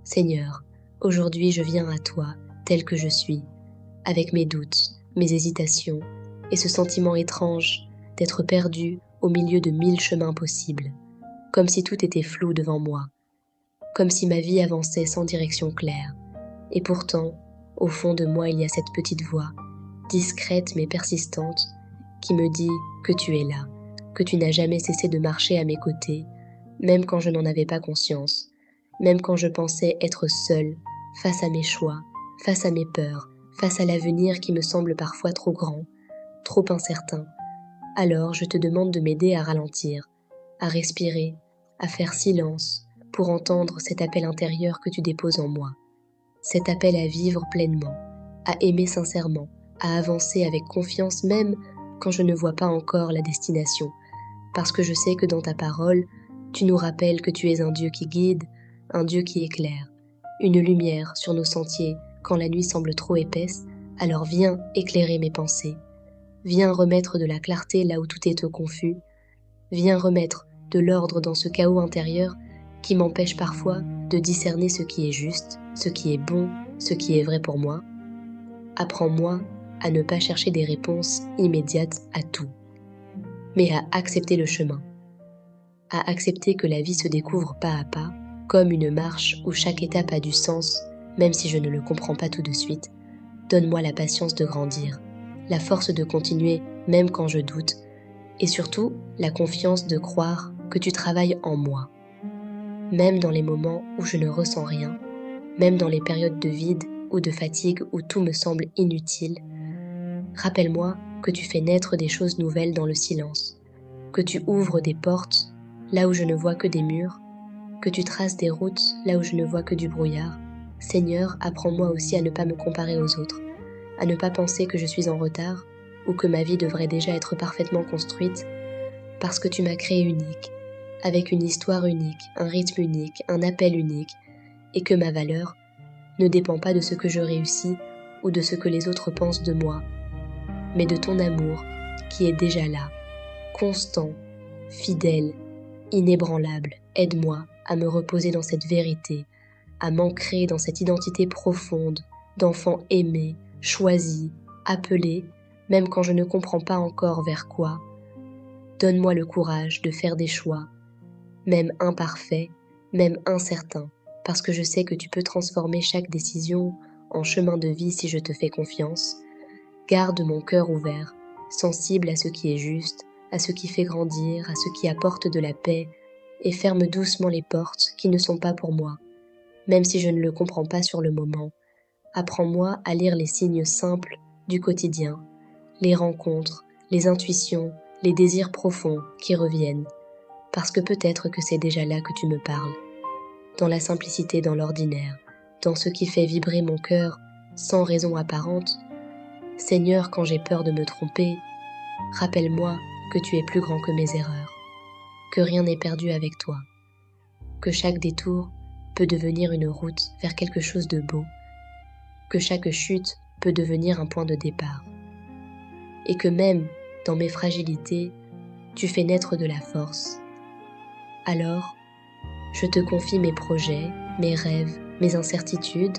Seigneur, aujourd'hui je viens à toi tel que je suis, avec mes doutes, mes hésitations et ce sentiment étrange d'être perdu au milieu de 1000 chemins possibles, comme si tout était flou devant moi, comme si ma vie avançait sans direction claire. Et pourtant, au fond de moi il y a cette petite voix, discrète mais persistante, qui me dit que tu es là, que tu n'as jamais cessé de marcher à mes côtés, même quand je n'en avais pas conscience, même quand je pensais être seule, face à mes choix, face à mes peurs, face à l'avenir qui me semble parfois trop grand, trop incertain. Alors je te demande de m'aider à ralentir, à respirer, à faire silence pour entendre cet appel intérieur que tu déposes en moi. Cet appel à vivre pleinement, à aimer sincèrement, à avancer avec confiance même quand je ne vois pas encore la destination, parce que je sais que dans ta parole, tu nous rappelles que tu es un Dieu qui guide, un Dieu qui éclaire, une lumière sur nos sentiers quand la nuit semble trop épaisse, alors viens éclairer mes pensées, viens remettre de la clarté là où tout est confus, viens remettre de l'ordre dans ce chaos intérieur qui m'empêche parfois de discerner ce qui est juste, ce qui est bon, ce qui est vrai pour moi. Apprends-moi à ne pas chercher des réponses immédiates à tout, mais à accepter le chemin, à accepter que la vie se découvre pas à pas, comme une marche où chaque étape a du sens, même si je ne le comprends pas tout de suite. Donne-moi la patience de grandir, la force de continuer même quand je doute, et surtout la confiance de croire que tu travailles en moi. Même dans les moments où je ne ressens rien, même dans les périodes de vide ou de fatigue où tout me semble inutile, rappelle-moi que tu fais naître des choses nouvelles dans le silence, que tu ouvres des portes là où je ne vois que des murs, que tu traces des routes là où je ne vois que du brouillard. Seigneur, apprends-moi aussi à ne pas me comparer aux autres, à ne pas penser que je suis en retard ou que ma vie devrait déjà être parfaitement construite, parce que tu m'as créé unique, avec une histoire unique, un rythme unique, un appel unique, et que ma valeur ne dépend pas de ce que je réussis ou de ce que les autres pensent de moi, mais de ton amour qui est déjà là, constant, fidèle, inébranlable. Aide-moi à me reposer dans cette vérité, à m'ancrer dans cette identité profonde d'enfant aimé, choisi, appelé, même quand je ne comprends pas encore vers quoi. Donne-moi le courage de faire des choix, même imparfaits, même incertains, parce que je sais que tu peux transformer chaque décision en chemin de vie si je te fais confiance. Garde mon cœur ouvert, sensible à ce qui est juste, à ce qui fait grandir, à ce qui apporte de la paix, et ferme doucement les portes qui ne sont pas pour moi, même si je ne le comprends pas sur le moment. Apprends-moi à lire les signes simples du quotidien, les rencontres, les intuitions, les désirs profonds qui reviennent, parce que peut-être que c'est déjà là que tu me parles, dans la simplicité, dans l'ordinaire, dans ce qui fait vibrer mon cœur sans raison apparente. Seigneur, quand j'ai peur de me tromper, rappelle-moi que tu es plus grand que mes erreurs, que rien n'est perdu avec toi, que chaque détour peut devenir une route vers quelque chose de beau, que chaque chute peut devenir un point de départ, et que même dans mes fragilités, tu fais naître de la force. Alors, je te confie mes projets, mes rêves, mes incertitudes,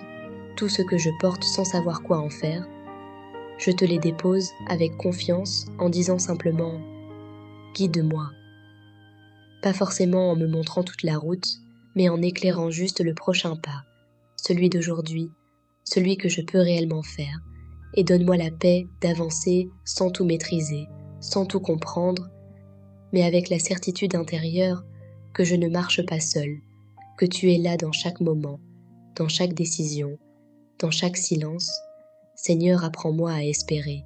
tout ce que je porte sans savoir quoi en faire. Je te les dépose avec confiance en disant simplement « Guide-moi ». Pas forcément en me montrant toute la route, mais en éclairant juste le prochain pas, celui d'aujourd'hui, celui que je peux réellement faire, et donne-moi la paix d'avancer sans tout maîtriser, sans tout comprendre, mais avec la certitude intérieure que je ne marche pas seule, que tu es là dans chaque moment, dans chaque décision, dans chaque silence. Seigneur, apprends-moi à espérer,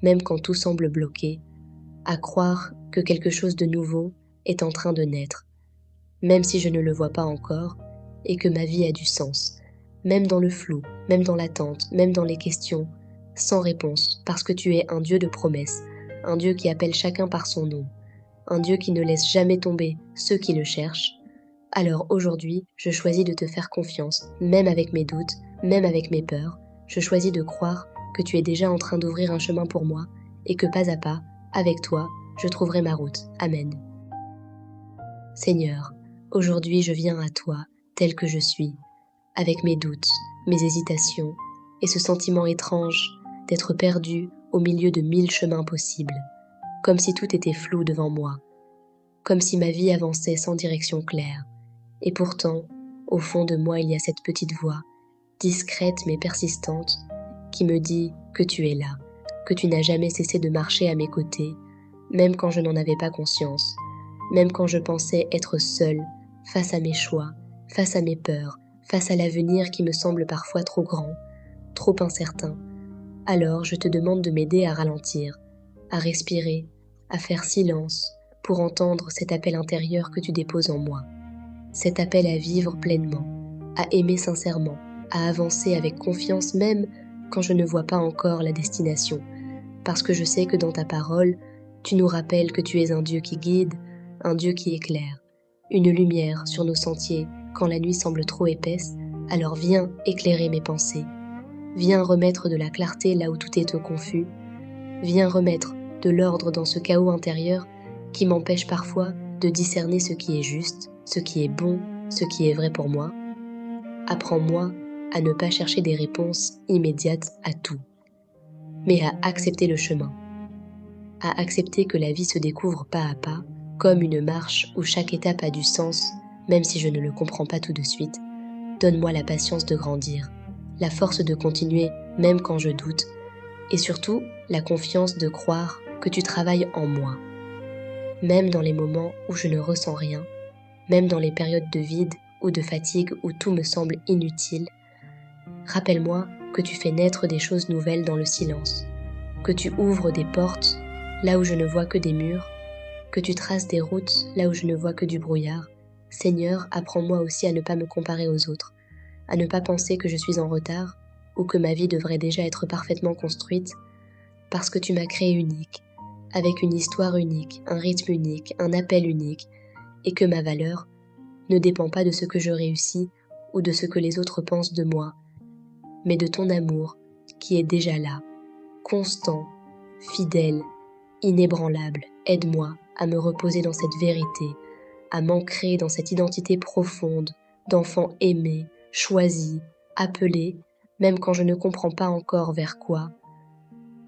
même quand tout semble bloqué, à croire que quelque chose de nouveau est en train de naître, même si je ne le vois pas encore, et que ma vie a du sens, même dans le flou, même dans l'attente, même dans les questions, sans réponse, parce que tu es un Dieu de promesses, un Dieu qui appelle chacun par son nom, un Dieu qui ne laisse jamais tomber ceux qui le cherchent. Alors aujourd'hui, je choisis de te faire confiance, même avec mes doutes, même avec mes peurs. Je choisis de croire que tu es déjà en train d'ouvrir un chemin pour moi et que pas à pas, avec toi, je trouverai ma route. Amen. Seigneur, aujourd'hui je viens à toi, tel que je suis, avec mes doutes, mes hésitations, et ce sentiment étrange d'être perdu au milieu de 1000 chemins possibles, comme si tout était flou devant moi, comme si ma vie avançait sans direction claire. Et pourtant, au fond de moi, il y a cette petite voix, discrète mais persistante, qui me dit que tu es là, que tu n'as jamais cessé de marcher à mes côtés, même quand je n'en avais pas conscience, même quand je pensais être seule, face à mes choix, face à mes peurs, face à l'avenir qui me semble parfois trop grand, trop incertain. Alors je te demande de m'aider à ralentir, à respirer, à faire silence pour entendre cet appel intérieur que tu déposes en moi. Cet appel à vivre pleinement, à aimer sincèrement, à avancer avec confiance même quand je ne vois pas encore la destination, parce que je sais que dans ta parole, tu nous rappelles que tu es un Dieu qui guide, un Dieu qui éclaire, une lumière sur nos sentiers quand la nuit semble trop épaisse, alors viens éclairer mes pensées. Viens remettre de la clarté là où tout est confus. Viens remettre de l'ordre dans ce chaos intérieur qui m'empêche parfois de discerner ce qui est juste, ce qui est bon, ce qui est vrai pour moi. Apprends-moi à ne pas chercher des réponses immédiates à tout, mais à accepter le chemin, à accepter que la vie se découvre pas à pas, comme une marche où chaque étape a du sens, même si je ne le comprends pas tout de suite. Donne-moi la patience de grandir, la force de continuer même quand je doute, et surtout la confiance de croire que tu travailles en moi. Même dans les moments où je ne ressens rien, même dans les périodes de vide ou de fatigue où tout me semble inutile, rappelle-moi que tu fais naître des choses nouvelles dans le silence, que tu ouvres des portes là où je ne vois que des murs, que tu traces des routes là où je ne vois que du brouillard. Seigneur, apprends-moi aussi à ne pas me comparer aux autres, à ne pas penser que je suis en retard ou que ma vie devrait déjà être parfaitement construite, parce que tu m'as créé unique, avec une histoire unique, un rythme unique, un appel unique, et que ma valeur ne dépend pas de ce que je réussis ou de ce que les autres pensent de moi, mais de ton amour qui est déjà là, constant, fidèle, inébranlable. Aide-moi à me reposer dans cette vérité, à m'ancrer dans cette identité profonde d'enfant aimé, choisi, appelé, même quand je ne comprends pas encore vers quoi.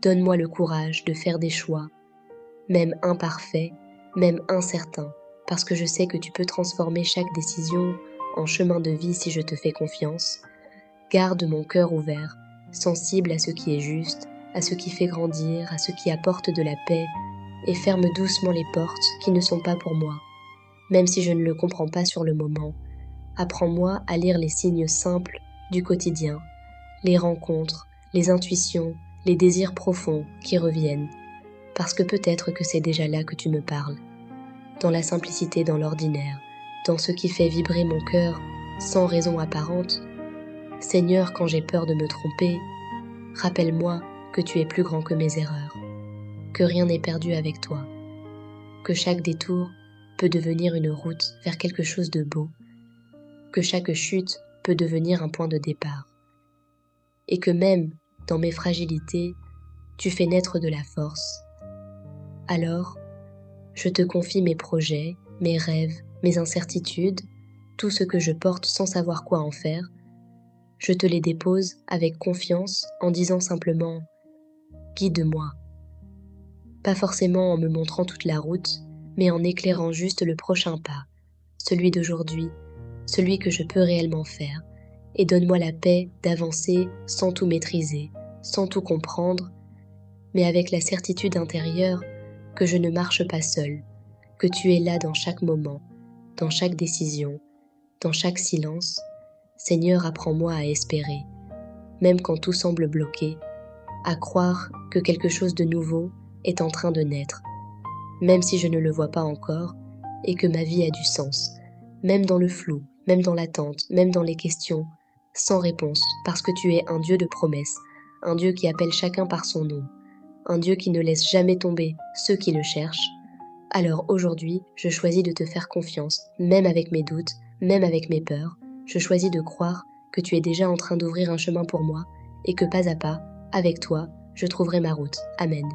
Donne-moi le courage de faire des choix, même imparfaits, même incertains, parce que je sais que tu peux transformer chaque décision en chemin de vie si je te fais confiance. Garde mon cœur ouvert, sensible à ce qui est juste, à ce qui fait grandir, à ce qui apporte de la paix, et ferme doucement les portes qui ne sont pas pour moi. Même si je ne le comprends pas sur le moment, apprends-moi à lire les signes simples du quotidien, les rencontres, les intuitions, les désirs profonds qui reviennent, parce que peut-être que c'est déjà là que tu me parles, dans la simplicité, dans l'ordinaire, dans ce qui fait vibrer mon cœur sans raison apparente. Seigneur, quand j'ai peur de me tromper, rappelle-moi que tu es plus grand que mes erreurs, que rien n'est perdu avec toi, que chaque détour peut devenir une route vers quelque chose de beau, que chaque chute peut devenir un point de départ, et que même dans mes fragilités, tu fais naître de la force. Alors, je te confie mes projets, mes rêves, mes incertitudes, tout ce que je porte sans savoir quoi en faire. Je te les dépose avec confiance en disant simplement « Guide-moi ». Pas forcément en me montrant toute la route, mais en éclairant juste le prochain pas, celui d'aujourd'hui, celui que je peux réellement faire, et donne-moi la paix d'avancer sans tout maîtriser, sans tout comprendre, mais avec la certitude intérieure que je ne marche pas seule, que tu es là dans chaque moment, dans chaque décision, dans chaque silence. Seigneur, apprends-moi à espérer, même quand tout semble bloqué, à croire que quelque chose de nouveau est en train de naître, même si je ne le vois pas encore, et que ma vie a du sens, même dans le flou, même dans l'attente, même dans les questions, sans réponse, parce que tu es un Dieu de promesses, un Dieu qui appelle chacun par son nom, un Dieu qui ne laisse jamais tomber ceux qui le cherchent. Alors aujourd'hui, je choisis de te faire confiance, même avec mes doutes, même avec mes peurs. Je choisis de croire que tu es déjà en train d'ouvrir un chemin pour moi et que pas à pas, avec toi, je trouverai ma route. Amen.